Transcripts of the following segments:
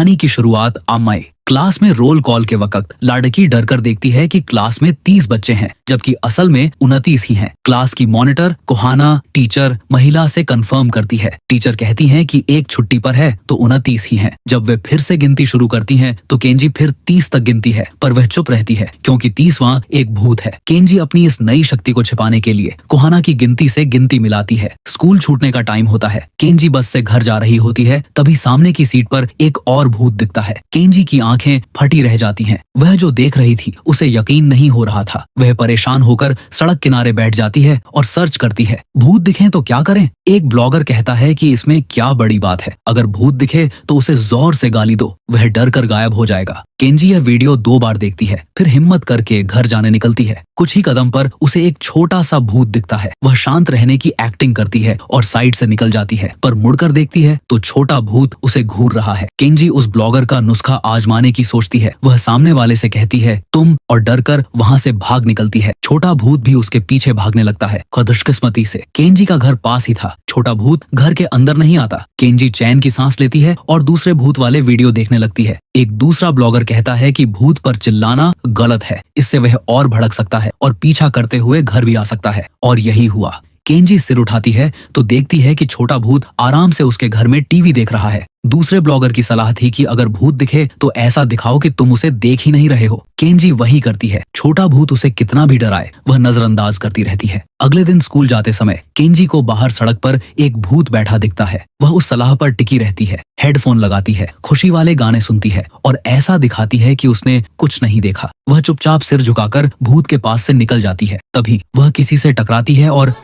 कहानी की शुरुआत अम्माई क्लास में रोल कॉल के वक्त लाड़की डर कर देखती है कि क्लास में 30 बच्चे हैं जबकि असल में 29 ही हैं। क्लास की मॉनिटर कोहाना टीचर महिला से कंफर्म करती है। टीचर कहती हैं कि एक छुट्टी पर है तो 29 ही हैं। जब वे फिर से गिनती शुरू करती हैं तो केंजी फिर 30 तक गिनती है पर वह चुप रहती है क्योंकि 30वां एक भूत है। केंजी अपनी इस नई शक्ति को छिपाने के लिए कोहाना की गिनती से गिनती मिलाती है। स्कूल छूटने का टाइम होता है। केंजी बस से घर जा रही होती है तभी सामने की सीट पर एक और भूत दिखता है। केंजी की आंखें फटी रह जाती हैं। वह जो देख रही थी उसे यकीन नहीं हो रहा था। वह परेशान होकर सड़क किनारे बैठ जाती है और सर्च करती है भूत दिखे तो क्या करें। एक ब्लॉगर कहता है कि इसमें क्या बड़ी बात है, अगर भूत दिखे तो उसे जोर से गाली दो, वह डर कर गायब हो जाएगा। केंजी यह वीडियो 2 बार देखती है फिर हिम्मत करके घर जाने निकलती है। कुछ ही कदम पर उसे एक छोटा सा भूत दिखता है। वह शांत रहने की एक्टिंग करती है और साइड से निकल जाती है पर मुड़कर देखती है तो छोटा भूत उसे घूर रहा है। केंजी उस ब्लॉगर का नुस्खा आजमाने की सोचती है। वह सामने वाले से कहती है तुम और डर कर वहाँ से भाग निकलती है। छोटा भूत भी उसके पीछे भागने लगता है। खुशकिस्मती से केंजी का घर पास ही था। छोटा भूत घर के अंदर नहीं आता। केंजी चैन की सांस लेती है और दूसरे भूत वाले वीडियो देखने लगती है। एक दूसरा ब्लॉगर कहता है कि भूत पर चिल्लाना गलत है, इससे वह और भड़क सकता है और पीछा करते हुए घर भी आ सकता है। और यही हुआ। केंजी सिर उठाती है तो देखती है कि छोटा भूत आराम से उसके घर में टीवी देख रहा है। दूसरे ब्लॉगर की सलाह थी कि अगर भूत दिखे तो ऐसा दिखाओ कि तुम उसे देख ही नहीं रहे हो। केंजी वही करती है। छोटा भूत उसे कितना भी डराए वह नजरअंदाज करती रहती है। अगले दिन स्कूल जाते समय केंजी को बाहर सड़क पर एक भूत बैठा दिखता है। वह उस सलाह पर टिकी रहती है, हेडफोन लगाती है, खुशी वाले गाने सुनती है और ऐसा दिखाती है कि उसने कुछ नहीं देखा। वह चुपचाप सिर झुकाकर भूत के पास से निकल जाती है। तभी वह किसी से टकराती है और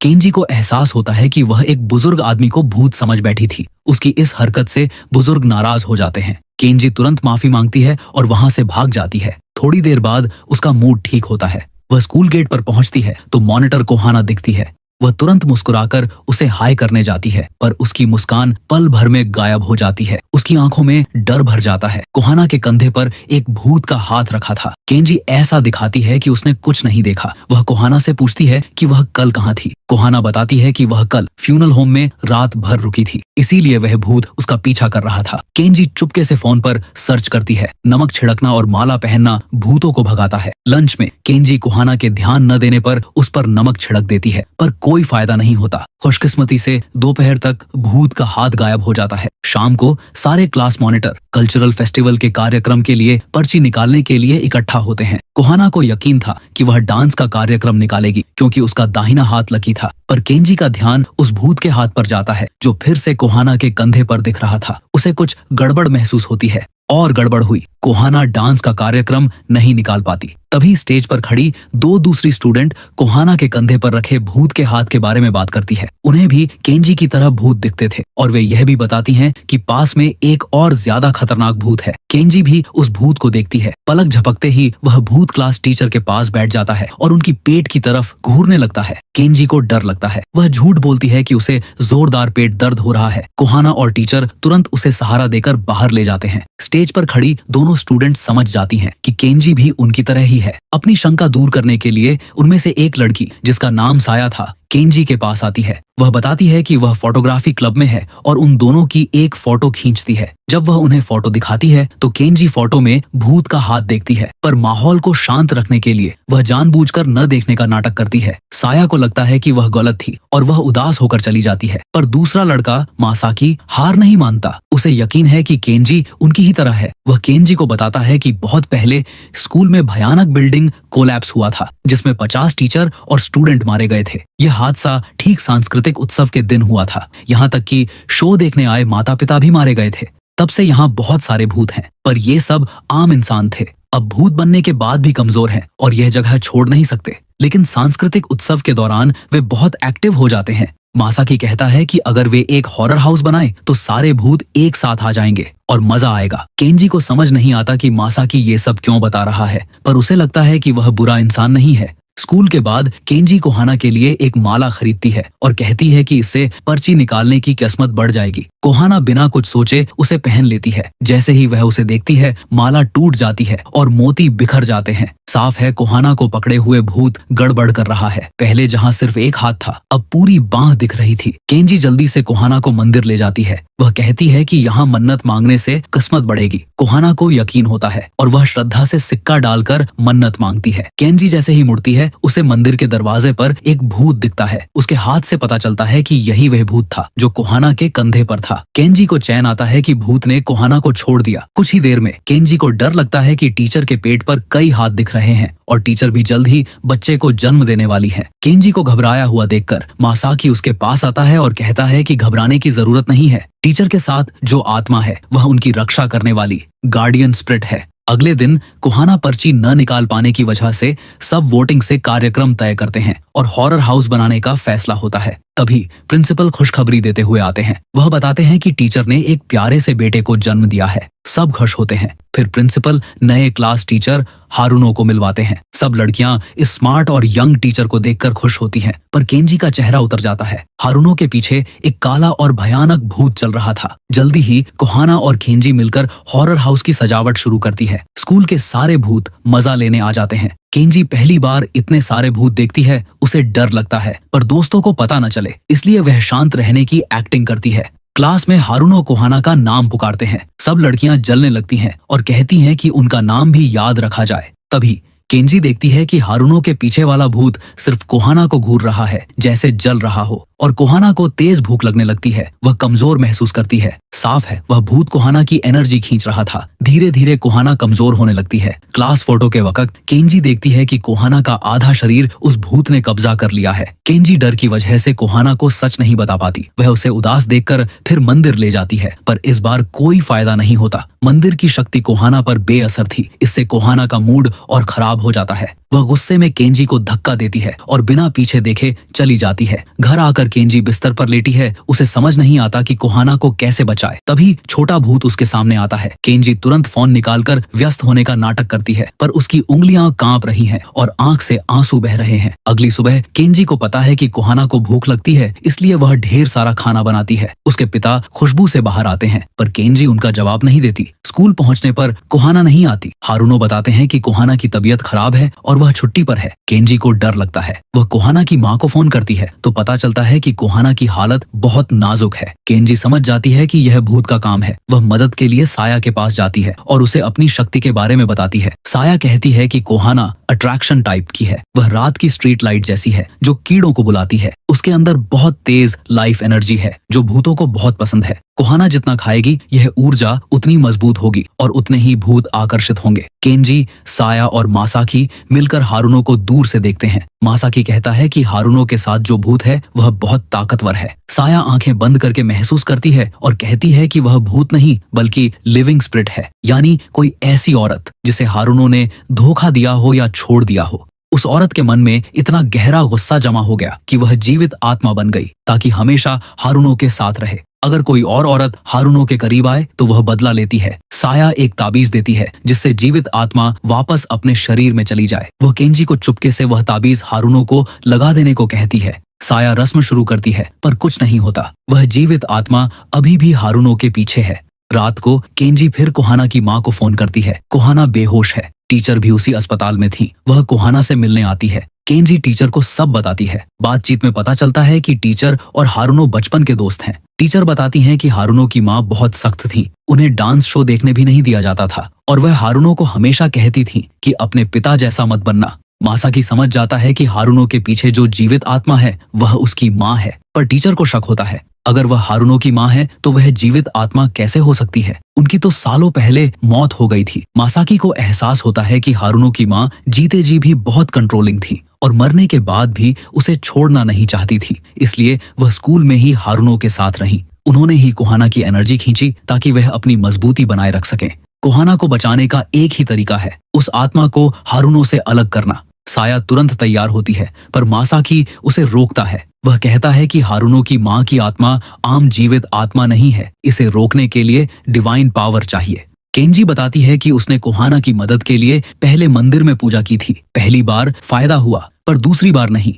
केंजी को एहसास होता है कि वह एक बुजुर्ग आदमी को भूत समझ बैठी थी। उसकी इस हरकत से बुजुर्ग नाराज हो जाते हैं। केंजी तुरंत माफी मांगती है और वहां से भाग जाती है। थोड़ी देर बाद उसका मूड ठीक होता है। वह स्कूल गेट पर पहुंचती है तो मॉनिटर कोहाना दिखती है। वह तुरंत मुस्कुराकर उसे हाय करने जाती है पर उसकी मुस्कान पल भर में गायब हो जाती है। उसकी आंखों में डर भर जाता है। कोहाना के कंधे पर एक भूत का हाथ रखा था। केंजी ऐसा दिखाती है कि उसने कुछ नहीं देखा। वह कोहाना से पूछती है कि वह कल कहाँ थी। कोहाना बताती है कि वह कल फ्यूनल होम में रात भर रुकी थी, इसीलिए वह भूत उसका पीछा कर रहा था। केंजी चुपके से फोन पर सर्च करती है। नमक छिड़कना और माला पहनना भूतों को भगाता है। लंच में केंजी कोहाना के ध्यान न देने पर उस पर नमक छिड़क देती है पर कोई फायदा नहीं होता। खुशकिस्मती से दोपहर तक भूत का हाथ गायब हो जाता है। शाम को सारे क्लास मॉनिटर कल्चरल फेस्टिवल के कार्यक्रम के लिए पर्ची निकालने के लिए इकट्ठा होते हैं। कोहाना को यकीन था कि वह डांस का कार्यक्रम निकालेगी क्योंकि उसका दाहिना हाथ लकी था पर केंजी का ध्यान उस भूत के हाथ पर जाता है जो फिर से कोहाना के कंधे पर दिख रहा था। उसे कुछ गड़बड़ महसूस होती है और गड़बड़ हुई। कोहाना डांस का कार्यक्रम नहीं निकाल पाती। तभी स्टेज पर खड़ी 2 दूसरी स्टूडेंट कोहाना के कंधे पर रखे भूत के हाथ के बारे में बात करती है। उन्हें भी केंजी की तरह भूत दिखते थे और वे यह भी बताती हैं कि पास में एक और ज्यादा खतरनाक भूत है। केंजी भी उस भूत को देखती है। पलक झपकते ही वह भूत क्लास टीचर के पास बैठ जाता है और उनकी पेट की तरफ घूरने लगता है। केंजी को डर लगता है। वह झूठ बोलती है कि उसे जोरदार पेट दर्द हो रहा है। कोहाना और टीचर तुरंत उसे सहारा देकर बाहर ले जाते हैं। स्टेज पर खड़ी दोनों स्टूडेंट समझ जाती हैं कि केंजी भी उनकी तरह ही है। अपनी शंका दूर करने के लिए उनमें से एक लड़की जिसका नाम साया था केंजी के पास आती है। वह बताती है कि वह फोटोग्राफी क्लब में है और उन दोनों की एक फोटो खींचती है। जब वह उन्हें फोटो दिखाती है तो केंजी फोटो में भूत का हाथ देखती है पर माहौल को शांत रखने के लिए वह जानबूझकर न देखने का नाटक करती है। साया को लगता है कि वह गलत थी और वह उदास होकर चली जाती है पर दूसरा लड़का मासाकी हार नहीं मानता। उसे यकीन है कि केंजी उनकी ही तरह है। वह केंजी को बताता है कि बहुत पहले स्कूल में भयानक बिल्डिंग कोलैप्स हुआ था जिसमें 50 टीचर और स्टूडेंट मारे गए थे। यह हादसा ठीक सांस्कृतिक उत्सव के दिन हुआ था। यहाँ तक कि शो देखने आए माता पिता भी मारे गए थे। तब से यहाँ बहुत सारे भूत हैं पर ये सब आम इंसान थे। अब भूत बनने के बाद भी कमजोर हैं और यह जगह छोड़ नहीं सकते, लेकिन सांस्कृतिक उत्सव के दौरान वे बहुत एक्टिव हो जाते हैं। मासाकी कहता है कि अगर वे एक हॉरर हाउस बनाए तो सारे भूत एक साथ आ जाएंगे और मजा आएगा। केंजी को समझ नहीं आता कि मासाकी ये सब क्यों बता रहा है पर उसे लगता है कि वह बुरा इंसान नहीं है। स्कूल के बाद केंजी कोहाना के लिए एक माला खरीदती है और कहती है कि इससे पर्ची निकालने की किस्मत बढ़ जाएगी। कोहाना बिना कुछ सोचे उसे पहन लेती है। जैसे ही वह उसे देखती है, माला टूट जाती है और मोती बिखर जाते हैं। साफ है, कोहाना को पकड़े हुए भूत गड़बड़ कर रहा है। पहले जहाँ सिर्फ एक हाथ था, अब पूरी बांह दिख रही थी। केंजी जल्दी से कोहाना को मंदिर ले जाती है। वह कहती है कि यहाँ मन्नत मांगने से किस्मत बढ़ेगी। कोहाना को यकीन होता है और वह श्रद्धा से सिक्का डालकर मन्नत मांगती है। केंजी जैसे ही मुड़ती है, उसे मंदिर के दरवाजे पर एक भूत दिखता है। उसके हाथ से पता चलता है कि यही वह भूत था जो कोहाना के कंधे पर था। केंजी को चैन आता है कि भूत ने कोहाना को छोड़ दिया। कुछ ही देर में केंजी को डर लगता है कि टीचर के पेट पर कई हाथ दिख रहे हैं और टीचर भी जल्द ही बच्चे को जन्म देने वाली है। केंजी को घबराया हुआ देखकर मासाकी उसके पास आता है और कहता है कि घबराने की जरूरत नहीं है। टीचर के साथ जो आत्मा है वह उनकी रक्षा करने वाली गार्डियन स्पिरिट है। अगले दिन कोहाना पर्ची न निकाल पाने की वजह से सब वोटिंग से कार्यक्रम तय करते हैं और हॉरर हाउस बनाने का फैसला होता है। तभी प्रिंसिपल खुशखबरी देते हुए आते हैं। वह बताते हैं कि टीचर ने एक प्यारे से बेटे को जन्म दिया है। सब खुश होते हैं। फिर प्रिंसिपल नए क्लास टीचर हारुनो को मिलवाते हैं। सब लड़कियां इस स्मार्ट और यंग टीचर को देखकर खुश होती हैं, पर केंजी का चेहरा उतर जाता है। हारुनो के पीछे एक काला और भयानक भूत चल रहा था। जल्दी ही कोहाना और केंजी मिलकर हॉरर हाउस की सजावट शुरू करती है। स्कूल के सारे भूत मजा लेने आ जाते हैं। केंजी पहली बार इतने सारे भूत देखती है। उसे डर लगता है, पर दोस्तों को पता न चले इसलिए वह शांत रहने की एक्टिंग करती है। क्लास में हारुनो कोहाना का नाम पुकारते हैं। सब लड़कियां जलने लगती हैं और कहती हैं कि उनका नाम भी याद रखा जाए। तभी केंजी देखती है कि हारुनो के पीछे वाला भूत सिर्फ कोहाना को घूर रहा है, जैसे जल रहा हो, और कोहाना को तेज भूख लगने लगती है। वह कमजोर महसूस करती है। साफ है, वह भूत कोहाना की एनर्जी खींच रहा था। धीरे धीरे कोहाना कमजोर होने लगती है। क्लास फोटो के वक्त केंजी देखती है कि कोहाना का आधा शरीर उस भूत ने कब्जा कर लिया है। केंजी डर की वजह से कोहाना को सच नहीं बता पाती। वह उसे उदास देखकर फिर मंदिर ले जाती है, पर इस बार कोई फायदा नहीं होता। मंदिर की शक्ति कोहाना पर बेअसर थी। इससे कोहाना का मूड और खराब हो जाता है। वह गुस्से में केंजी को धक्का देती है और बिना पीछे देखे चली जाती है। घर आकर केंजी बिस्तर पर लेटी है। उसे समझ नहीं आता कि कोहाना को कैसे बचाए। तभी छोटा भूत उसके सामने आता है। केंजी तुरंत फोन निकालकर व्यस्त होने का नाटक करती है, पर उसकी उंगलियां कांप रही हैं और आंख से आंसू बह रहे हैं। अगली सुबह केंजी को पता है कि कोहाना को भूख लगती है, इसलिए वह ढेर सारा खाना बनाती है। उसके पिता खुशबू से बाहर आते हैं, पर केंजी उनका जवाब नहीं देती। स्कूल पहुंचने पर कोहाना नहीं आती। हारुनो बताते हैं कि कोहाना की तबीयत खराब है और वह छुट्टी पर है। केंजी को डर लगता है। वह कोहाना की माँ को फोन करती है तो पता चलता है कि कोहाना की हालत बहुत नाजुक है। केंजी समझ जाती है कि यह भूत का काम है। वह मदद के लिए साया के पास जाती है और उसे अपनी शक्ति के बारे में बताती है। साया कहती है कि कोहाना अट्रैक्शन टाइप की है। वह रात की स्ट्रीट लाइट जैसी है जो कीड़ों को बुलाती है। उसके अंदर बहुत तेज लाइफ एनर्जी है जो भूतों को बहुत पसंद है। कोहाना जितना खाएगी, यह ऊर्जा उतनी मजबूत होगी और उतने ही भूत आकर्षित होंगे। केंजी, साया और मासाकी मिलकर हारुनो को दूर से देखते हैं। मासाकी कहता है कि हारुनो के साथ जो भूत है वह बहुत ताकतवर है। साया आंखें बंद करके महसूस करती है और कहती है कि वह भूत नहीं बल्कि लिविंग स्पिरिट है, यानी कोई ऐसी औरत जिसे हारुनो ने धोखा दिया हो या छोड़ दिया हो। उस औरत के मन में इतना गहरा गुस्सा जमा हो गया कि वह जीवित आत्मा बन गई ताकि हमेशा हारुनो के साथ रहे। अगर कोई और औरत हारुनो के करीब आए तो वह बदला लेती है। साया एक ताबीज देती है जिससे जीवित आत्मा वापस अपने शरीर में चली जाए। वह केंजी को चुपके से वह ताबीज हारुनो को लगा देने को कहती है। साया रस्म शुरू करती है, पर कुछ नहीं होता। वह जीवित आत्मा अभी भी हारुनो के पीछे है। रात को केंजी फिर कोहाना की माँ को फोन करती है। कोहाना बेहोश है। टीचर भी उसी अस्पताल में थी। वह कोहाना से मिलने आती है। केंजी टीचर को सब बताती है। बातचीत में पता चलता है कि टीचर और हारुनो बचपन के दोस्त हैं। टीचर बताती हैं कि हारुनो की माँ बहुत सख्त थी। उन्हें डांस शो देखने भी नहीं दिया जाता था और वह हारुनो को हमेशा कहती थी कि अपने पिता जैसा मत बनना। मासाकी समझ जाता है कि हारुनो के पीछे जो जीवित आत्मा है वह उसकी माँ है, पर टीचर को शक होता है। अगर वह हारुनो की माँ है तो वह जीवित आत्मा कैसे हो सकती है? उनकी तो सालों पहले मौत हो गई थी। मासाकी को एहसास होता है कि हारुनो की माँ जीते जी भी बहुत कंट्रोलिंग थी और मरने के बाद भी उसे छोड़ना नहीं चाहती थी। इसलिए वह स्कूल में ही हारुनो के साथ रही। उन्होंने ही कोहाना की एनर्जी खींची ताकि वह अपनी मजबूती बनाए रख सकें। कोहाना को बचाने का एक ही तरीका है, उस आत्मा को हारुनो से अलग करना। साया तुरंत तैयार होती है, पर मासाकी उसे रोकता है। वह कहता है कि हारुनो की माँ की आत्मा आम जीवित आत्मा नहीं है। इसे रोकने के लिए डिवाइन पावर चाहिए। केंजी बताती है कि उसने कोहाना की मदद के लिए पहले मंदिर में पूजा की थी। पहली बार फायदा हुआ पर दूसरी बार नहीं।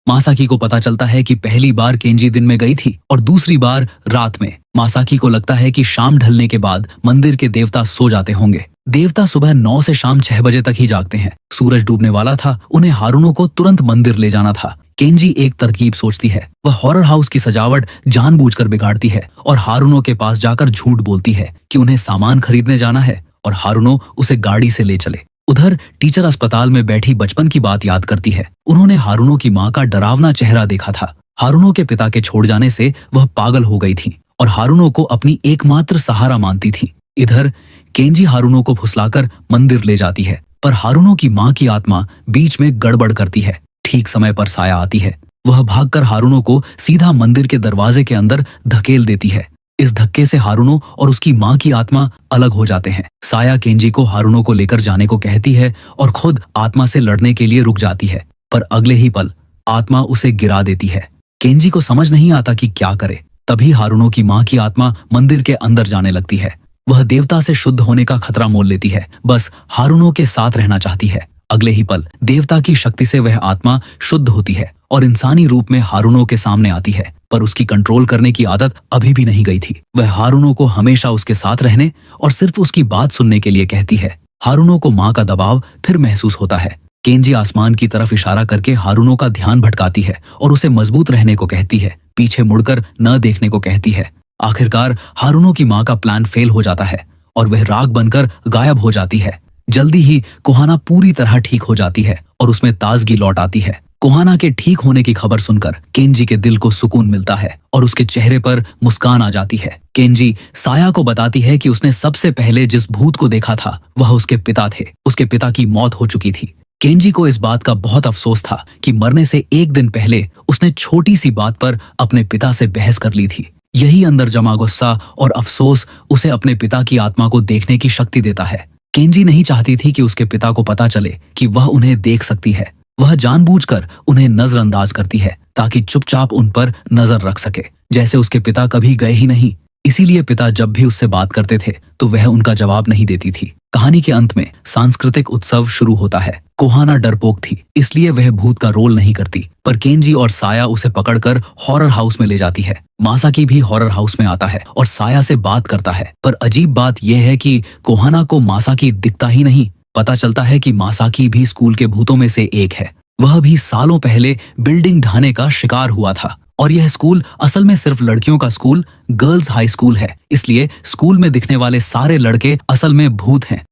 मासाकी को पता चलता है कि पहली बार केंजी दिन में गई थी और दूसरी बार रात में। मासाकी को लगता है कि शाम ढलने के बाद मंदिर के देवता सो जाते होंगे। देवता सुबह 9 से शाम 6 बजे तक ही जागते हैं। सूरज डूबने वाला था, उन्हें हारुनो को तुरंत मंदिर ले जाना था। केंजी एक तरकीब सोचती है। वह हॉरर हाउस की सजावट जानबूझकर बिगाड़ती है और हारुनो के पास जाकर झूठ बोलती है कि उन्हें सामान खरीदने जाना है और हारुनो उसे गाड़ी से ले चले। उधर टीचर अस्पताल में बैठी बचपन की बात याद करती है। उन्होंने हारुनो की माँ का डरावना चेहरा देखा था। हारुनो के पिता के छोड़ जाने से वह पागल हो गई थी और हारुनो को अपनी एकमात्र सहारा मानती थी। इधर केंजी हारुनो को फुसलाकर मंदिर ले जाती है, पर हारुनो की माँ की आत्मा बीच में गड़बड़ करती है। ठीक समय पर साया आती है। वह भागकर हारुनो को सीधा मंदिर के दरवाजे के अंदर धकेल देती है। इस धक्के से हारुनो और उसकी माँ की आत्मा अलग हो जाते हैं। साया केंजी को हारुनो को लेकर जाने को कहती है और खुद आत्मा से लड़ने के लिए रुक जाती है, पर अगले ही पल आत्मा उसे गिरा देती है। केंजी को समझ नहीं आता कि क्या करे। तभी हारुनो की माँ की आत्मा मंदिर के अंदर जाने लगती है। वह देवता से शुद्ध होने का खतरा मोल लेती है, बस हारुनो के साथ रहना चाहती है। अगले ही पल देवता की शक्ति से वह आत्मा शुद्ध होती है और इंसानी रूप में हारुनो के सामने आती है, पर उसकी कंट्रोल करने की आदत अभी भी नहीं गई थी। वह हारुनो को हमेशा उसके साथ रहने और सिर्फ उसकी बात सुनने के लिए कहती है। हारुनो को माँ का दबाव फिर महसूस होता है। केंजी आसमान की तरफ इशारा करके हारुनो का ध्यान भटकाती है और उसे मजबूत रहने को कहती है, पीछे मुड़कर न देखने को कहती है। आखिरकार हारुनो की माँ का प्लान फेल हो जाता है और वह राख बनकर गायब हो जाती है। जल्दी ही कोहाना पूरी तरह ठीक हो जाती है और उसमें ताजगी लौट आती है। कोहाना के ठीक होने की खबर सुनकर केंजी के दिल को सुकून मिलता है और उसके चेहरे पर मुस्कान आ जाती है। केंजी साया को बताती है कि उसने सबसे पहले जिस भूत को देखा था वह उसके पिता थे। उसके पिता की मौत हो चुकी थी। केंजी को इस बात का बहुत अफसोस था कि मरने से एक दिन पहले उसने छोटी सी बात पर अपने पिता से बहस कर ली थी। यही अंदर जमा गुस्सा और अफसोस उसे अपने पिता की आत्मा को देखने की शक्ति देता है। केंजी नहीं चाहती थी कि उसके पिता को पता चले कि वह उन्हें देख सकती है। वह जानबूझकर उन्हें नजरअंदाज करती है ताकि चुपचाप उन पर नजर रख सके, जैसे उसके पिता कभी गए ही नहीं। इसीलिए पिता जब भी उससे बात करते थे तो वह उनका जवाब नहीं देती थी। कहानी के अंत में सांस्कृतिक उत्सव शुरू होता है। कोहाना डरपोक थी, इसलिए वह भूत का रोल नहीं करती, पर केंजी और साया उसे पकड़कर हॉरर हाउस में ले जाती है। मासाकी भी हॉरर हाउस में आता है और साया से बात करता है, पर अजीब बात यह है कि कोहाना को मासाकी दिखता ही नहीं। पता चलता है कि मासाकी भी स्कूल के भूतों में से एक है। वह भी सालों पहले बिल्डिंग ढाने का शिकार हुआ था और यह स्कूल असल में सिर्फ लड़कियों का स्कूल, गर्ल्स हाई स्कूल है। इसलिए स्कूल में दिखने वाले सारे लड़के असल में भूत हैं।